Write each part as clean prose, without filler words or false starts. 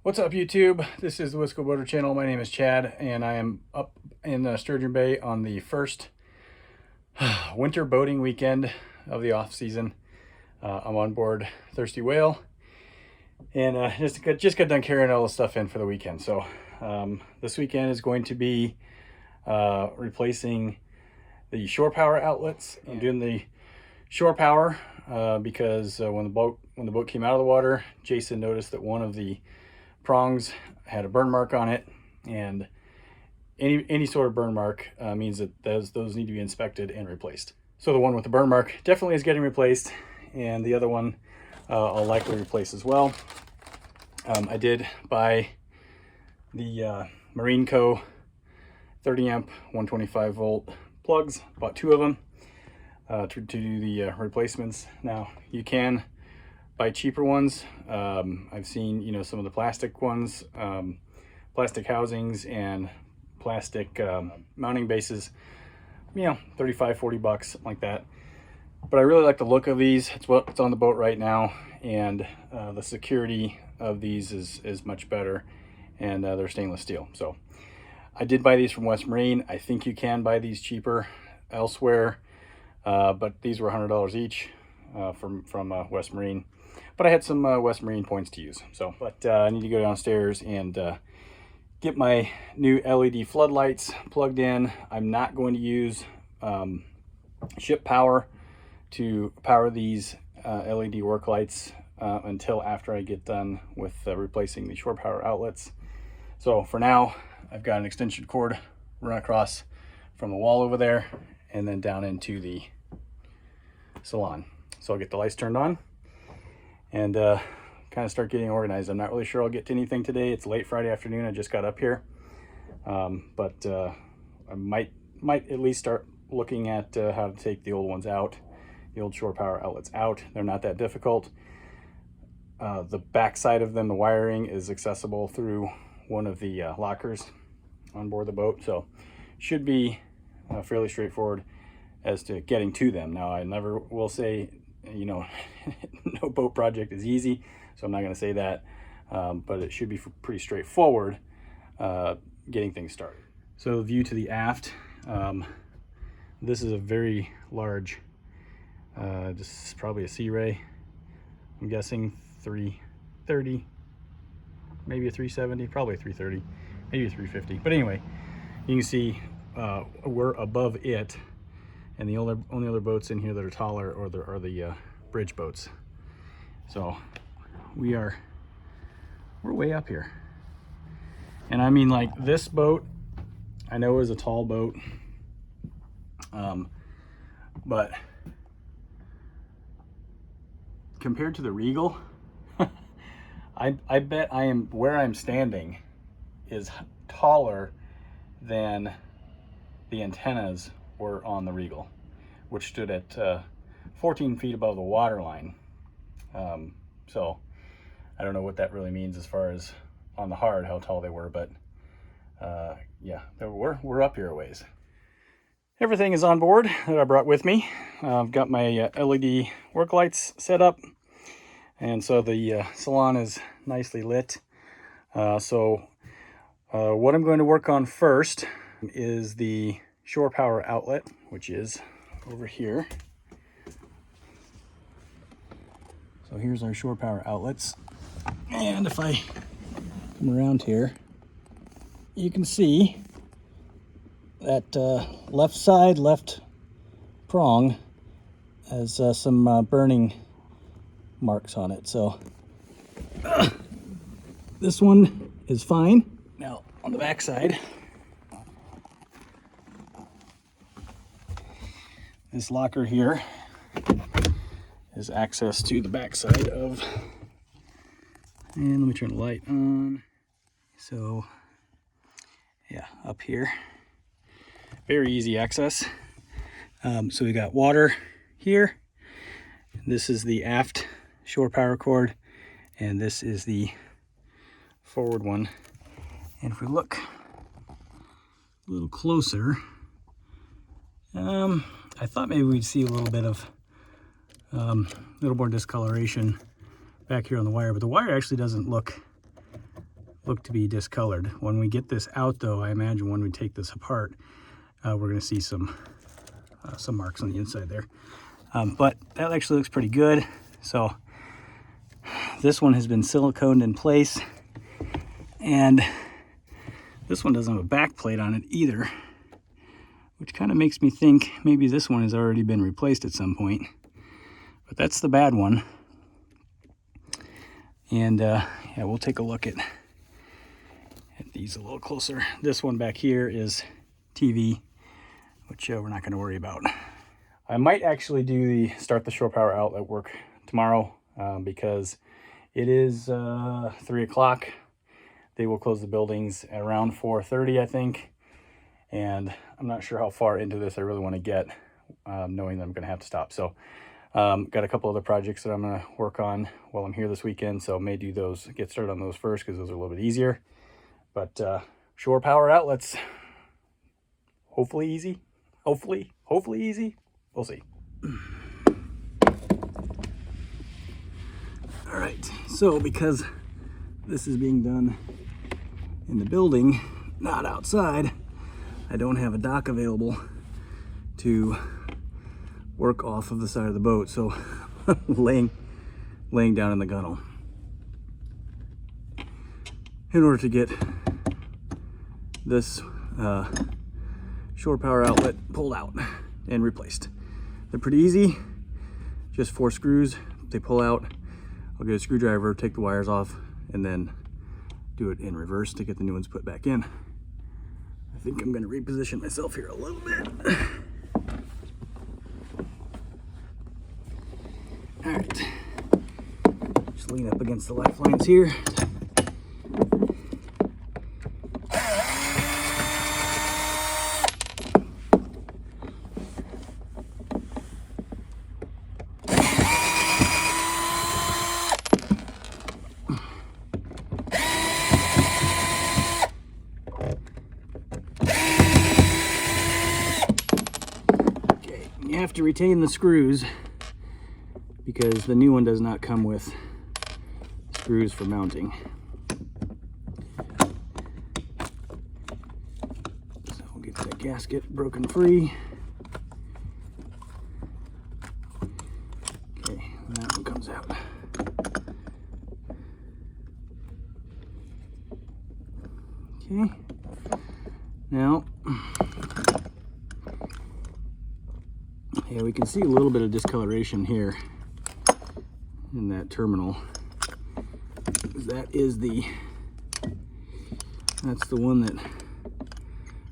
What's up, YouTube? This is the Wisco Boater channel. My name is Chad, and I am up in Sturgeon Bay on the first winter boating weekend of the off season. I'm on board Thirsty Whale, and just got done carrying all the stuff in for the weekend. So this weekend is going to be replacing the shore power outlets. I'm doing the shore power because when the boat came out of the water, Jason noticed that one of the prongs had a burn mark on it, and any sort of burn mark means that those need to be inspected and replaced. So the one with the burn mark definitely is getting replaced, and the other one I'll likely replace as well. I buy the Marine Co 30 amp 125 volt plugs, bought 2 of them to do the replacements. Now you can buy cheaper ones. I've seen, some of the plastic ones, plastic housings and plastic mounting bases, 35, 40 bucks, something like that. But I really like the look of these. It's what's on the boat right now, and the security of these is much better, and they're stainless steel. So I did buy these from West Marine. I think you can buy these cheaper elsewhere, but these were $100 each from West Marine. But I had some West Marine points to use. But I need to go downstairs and get my new LED floodlights plugged in. I'm not going to use ship power to power these LED work lights until after I get done with replacing the shore power outlets. So for now, I've got an extension cord run across from the wall over there and then down into the salon. So I'll get the lights turned on and kind of start getting organized. I'm not really sure I'll get to anything today. It's late Friday afternoon. I just got up here. But I might at least start looking at how to take the old ones out, the old shore power outlets out. They're not that difficult. The back side of them, the wiring is accessible through one of the lockers on board the boat. So should be fairly straightforward as to getting to them. Now, I never will say, no boat project is easy, so I'm not going to say that, but it should be pretty straightforward getting things started. So view to the aft, this is a very large, this is probably a Sea Ray, I'm guessing 330, maybe a 370, probably a 330, maybe a 350, but anyway, you can see we're above it. And the only other boats in here that are taller are the bridge boats. So we're way up here. And I mean, like, this boat, I know is a tall boat, but compared to the Regal, I bet where I'm standing is taller than the antennas were on the Regal, which stood at 14 feet above the water line. So I don't know what that really means as far as on the hard how tall they were, but yeah, we're up here a ways. Everything is on board that I brought with me. I've got my LED work lights set up, and so the salon is nicely lit. So what I'm going to work on first is the shore power outlet, which is over here. So here's our shore power outlets, and if I come around here, you can see that left prong has some burning marks on it. So this one is fine. Now on the back side, this locker here is access to the back side of, and let me turn the light on. So yeah, up here, very easy access. So we got water here. This is the aft shore power cord, and this is the forward one. And if we look a little closer, I thought maybe we'd see a little bit of little more discoloration back here on the wire, but the wire actually doesn't look look to be discolored. When we get this out though, I imagine when we take this apart, we're going to see some marks on the inside there. But that actually looks pretty good. So this one has been siliconed in place, and this one doesn't have a back plate on it either, which kind of makes me think maybe this one has already been replaced at some point. But that's the bad one. And yeah, we'll take a look at these a little closer. This one back here is TV, which we're not going to worry about. I might actually do the start the shore power outlet work tomorrow because it is 3 o'clock. They will close the buildings at around 4:30, I think. And I'm not sure how far into this I really want to get, knowing that I'm going to have to stop. So got a couple other projects that I'm going to work on while I'm here this weekend. So may do those, get started on those first because those are a little bit easier. But shore power outlets, hopefully easy. Hopefully easy. We'll see. All right, so because this is being done in the building, not outside, I don't have a dock available to work off of the side of the boat. So laying down in the gunnel in order to get this shore power outlet pulled out and replaced. They're pretty easy, just 4 screws. They pull out. I'll get a screwdriver, take the wires off, and then do it in reverse to get the new ones put back in. I think I'm going to reposition myself here a little bit. All right, just lean up against the lifelines here. You have to retain the screws because the new one does not come with screws for mounting. So we'll get that gasket broken free. Okay, and that one comes out. Okay, now yeah, we can see a little bit of discoloration here in that terminal. That's the one that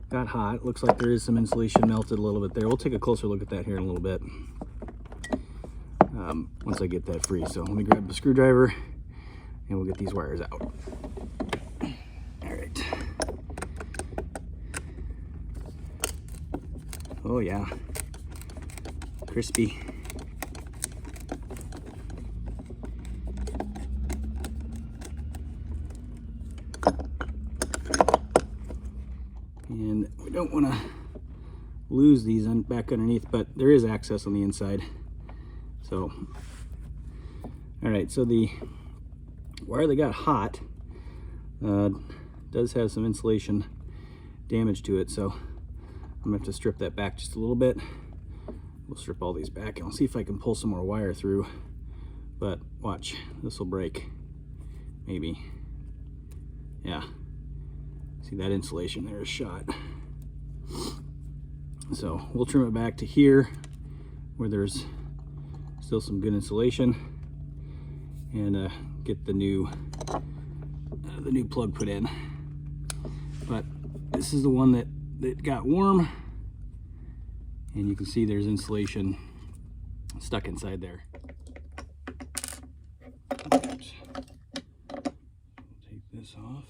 got hot. Looks like there is some insulation melted a little bit there. We'll take a closer look at that here in a little bit once I get that free. So let me grab the screwdriver and we'll get these wires out. All right. Oh yeah. Crispy. And we don't want to lose these back underneath, but there is access on the inside. So, all right, so the wire that got hot does have some insulation damage to it, so I'm gonna have to strip that back just a little bit. We'll strip all these back and I'll see if I can pull some more wire through, but watch, this will break, maybe. Yeah, see that insulation there is shot. So we'll trim it back to here where there's still some good insulation and get the new plug put in. But this is the one that got warm, and you can see there's insulation stuck inside there. Oops. Take this off.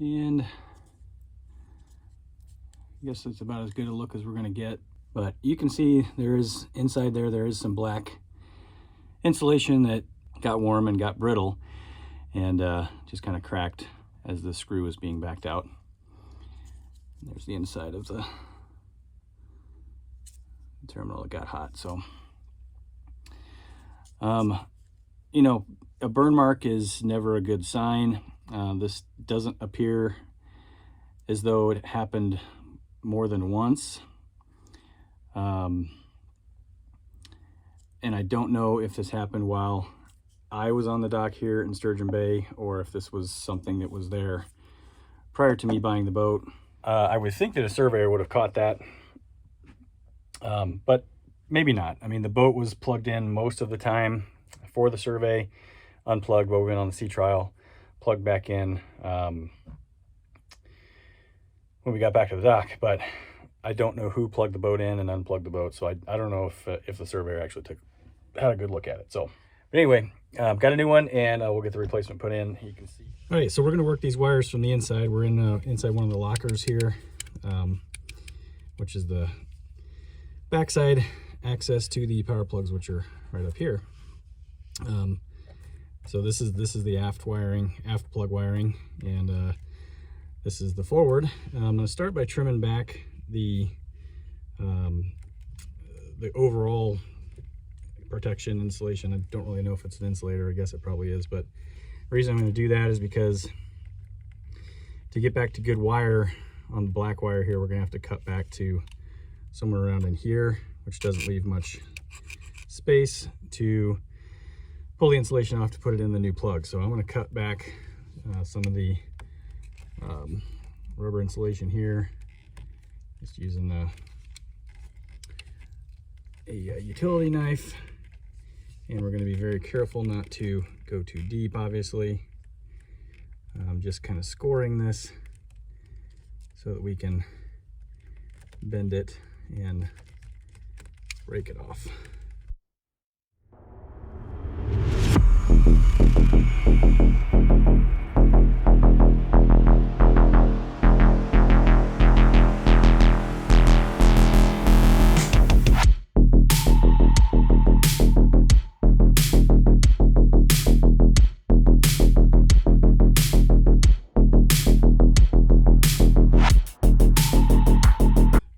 And I guess it's about as good a look as we're gonna get. But you can see there is, inside there is some black insulation that got warm and got brittle and just kind of cracked as the screw was being backed out. There's the inside of the terminal that got hot. So you know, a burn mark is never a good sign. This doesn't appear as though it happened more than once. And I don't know if this happened while I was on the dock here in Sturgeon Bay, or if this was something that was there prior to me buying the boat. I would think that a surveyor would have caught that, but maybe not. I mean, the boat was plugged in most of the time for the survey, unplugged while we went on the sea trial, plugged back in when we got back to the dock. But I don't know who plugged the boat in and unplugged the boat, so I don't know if the surveyor actually had a good look at it. So, but anyway, got a new one, and we'll get the replacement put in. You can see. All right, so we're going to work these wires from the inside. We're in inside one of the lockers here, which is the backside access to the power plugs, which are right up here. So this is the aft plug wiring, and this is the forward. I'm going to start by trimming back the overall protection insulation. I don't really know if it's an insulator. I guess it probably is, but the reason I'm going to do that is because to get back to good wire on the black wire here, we're going to have to cut back to somewhere around in here, which doesn't leave much space to pull the insulation off to put it in the new plug. So I'm going to cut back some of the rubber insulation here, just using a utility knife. And we're going to be very careful not to go too deep, obviously. Just kind of scoring this so that we can bend it and break it off.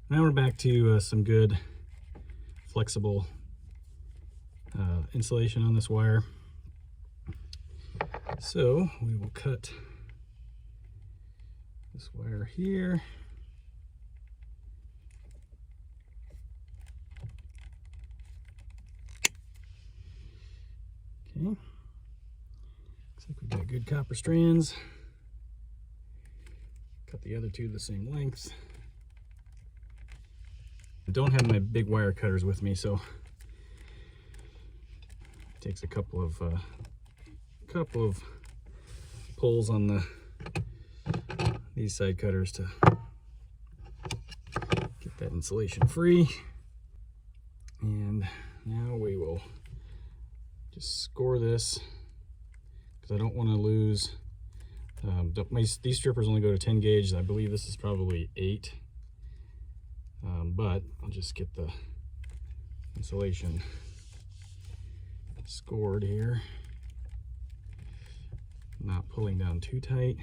Now we're back to some good flexible insulation on this wire. So we will cut this wire here. Okay. Looks like we've got good copper strands. Cut the other two the same length. I don't have my big wire cutters with me, so it takes a couple of pulls on these side cutters to get that insulation free. And now we will just score this, because I don't want to lose. These strippers only go to 10 gauge. I believe this is probably 8. But I'll just get the insulation scored here, not pulling down too tight.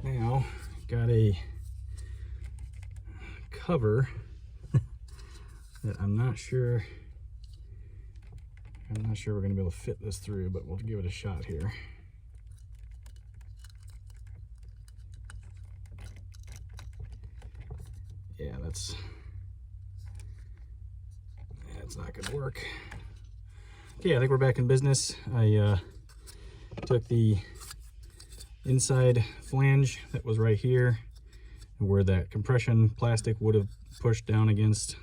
Now, got a cover that I'm not sure we're going to be able to fit this through, but we'll give it a shot here. Yeah, that's not going to work. Okay, I think we're back in business. I took the inside flange that was right here, where that compression plastic would have pushed down against,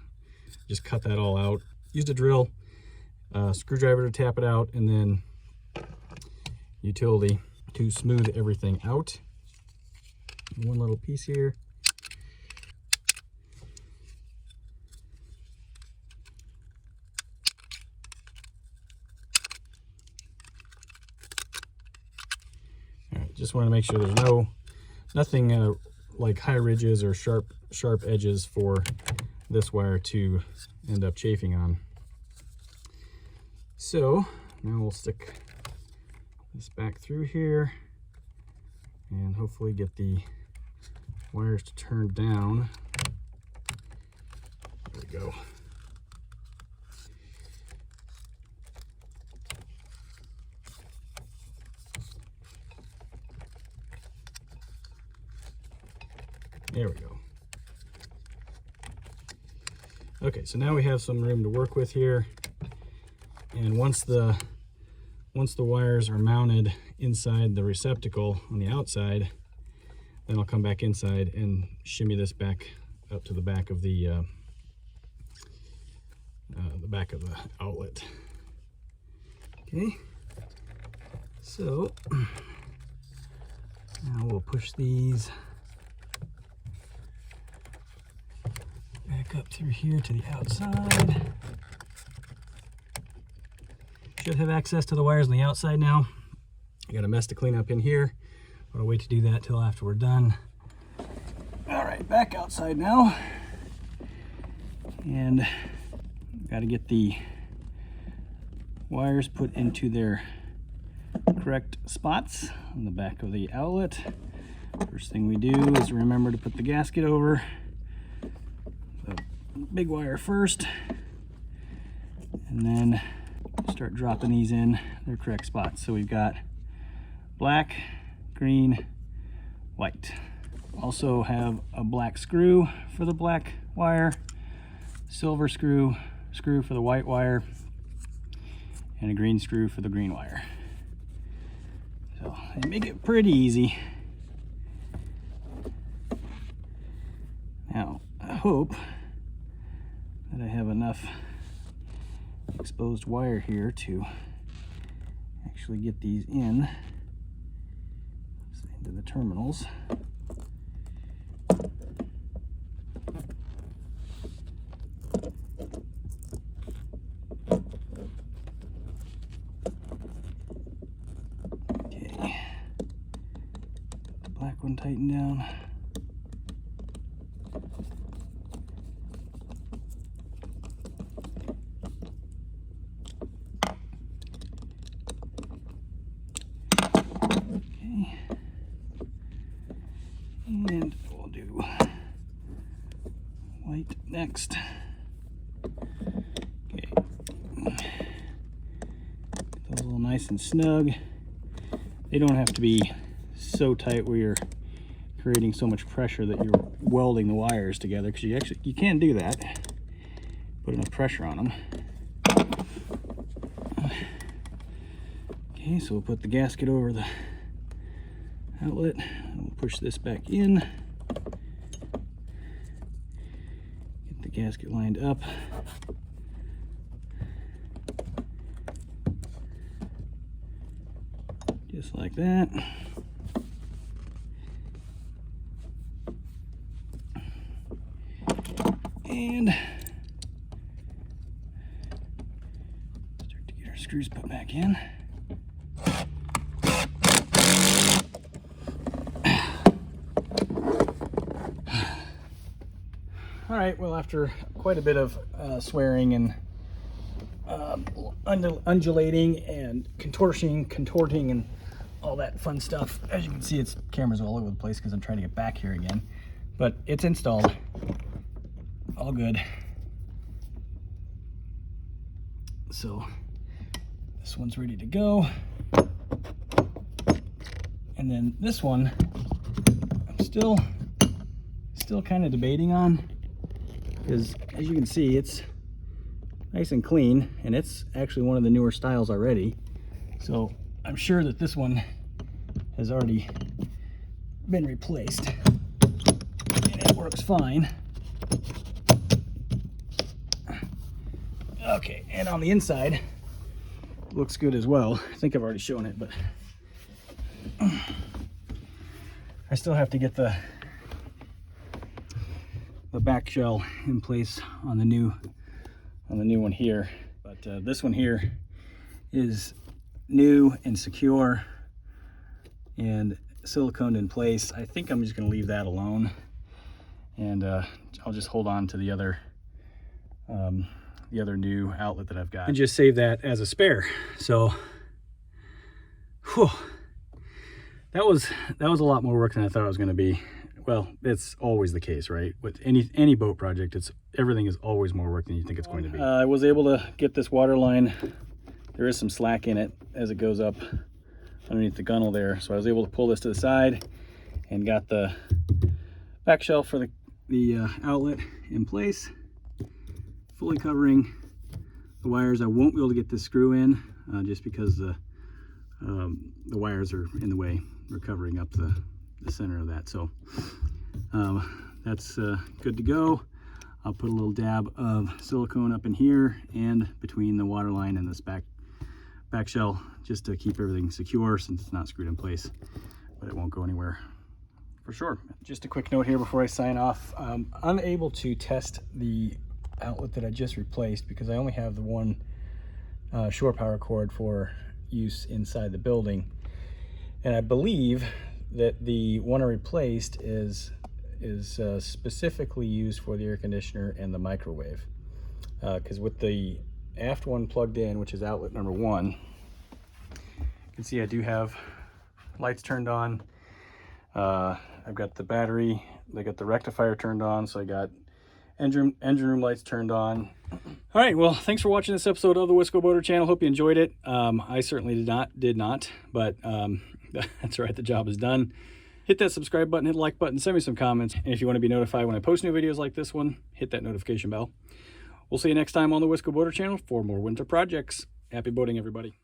just cut that all out. Used a drill, screwdriver to tap it out, and then utility to smooth everything out. One little piece here. Just want to make sure there's nothing like high ridges or sharp edges for this wire to end up chafing on. So now we'll stick this back through here and hopefully get the wires to turn down. There we go. There we go. Okay, so now we have some room to work with here. And once the wires are mounted inside the receptacle on the outside, then I'll come back inside and shimmy this back up to the back of the outlet. Okay, so now we'll push these back up through here to the outside. Should have access to the wires on the outside now. I got a mess to clean up in here, but I'll wait to do that till after we're done. All right, back outside now. And got to get the wires put into their correct spots on the back of the outlet. First thing we do is remember to put the gasket over the big wire first, and then start dropping these in their correct spots. So we've got black, green, white. Also have a black screw for the black wire, silver screw for the white wire, and a green screw for the green wire. So they make it pretty easy. Now I hope that I have enough exposed wire here to actually get these into the terminals. Okay, the black one tightened down. And we'll do white next. Okay. Get those all nice and snug. They don't have to be so tight where you're creating so much pressure that you're welding the wires together, because you can do that. Put enough pressure on them. Okay, so we'll put the gasket over the outlet, and we'll push this back in. Get the gasket lined up. Just like that. And start to get our screws put back in. All right, well, after quite a bit of swearing and undulating and contorting and all that fun stuff, as you can see, it's cameras all over the place because I'm trying to get back here again, but it's installed. All good. So this one's ready to go. And then this one, I'm still kind of debating on, because as you can see, it's nice and clean, and it's actually one of the newer styles already. So I'm sure that this one has already been replaced and it works fine. Okay, and on the inside, looks good as well. I think I've already shown it, but I still have to get the back shell in place on the new one here. But this one here is new and secure, and siliconed in place. I think I'm just going to leave that alone, and I'll just hold on to the other new outlet that I've got and just save that as a spare. So whew, that was a lot more work than I thought it was going to be. Well, it's always the case, right? With any boat project, everything is always more work than you think it's going to be. I was able to get this water line. There is some slack in it as it goes up underneath the gunnel there, so I was able to pull this to the side and got the back shelf for the outlet in place, fully covering the wires. I won't be able to get this screw in just because the wires are in the way. We're covering up the center of that, so that's good to go. I'll put a little dab of silicone up in here and between the water line and this back shell, just to keep everything secure since it's not screwed in place, but it won't go anywhere for sure. Just a quick note here before I sign off. I'm unable to test the outlet that I just replaced because I only have the one shore power cord for use inside the building, and I believe that the one I replaced is specifically used for the air conditioner and the microwave, because with the aft one plugged in, which is outlet number 1, you can see I do have lights turned on. I've got the battery, I got the rectifier turned on, so I got engine room lights turned on. All right, well, thanks for watching this episode of the Wisco Boater channel. Hope you enjoyed it. I certainly did not, but that's all right, the job is done. Hit that subscribe button, hit the like button, send me some comments, and if you want to be notified when I post new videos like this one, hit that notification bell. We'll see you next time on the Wisco Boater channel for more winter projects. Happy boating, everybody.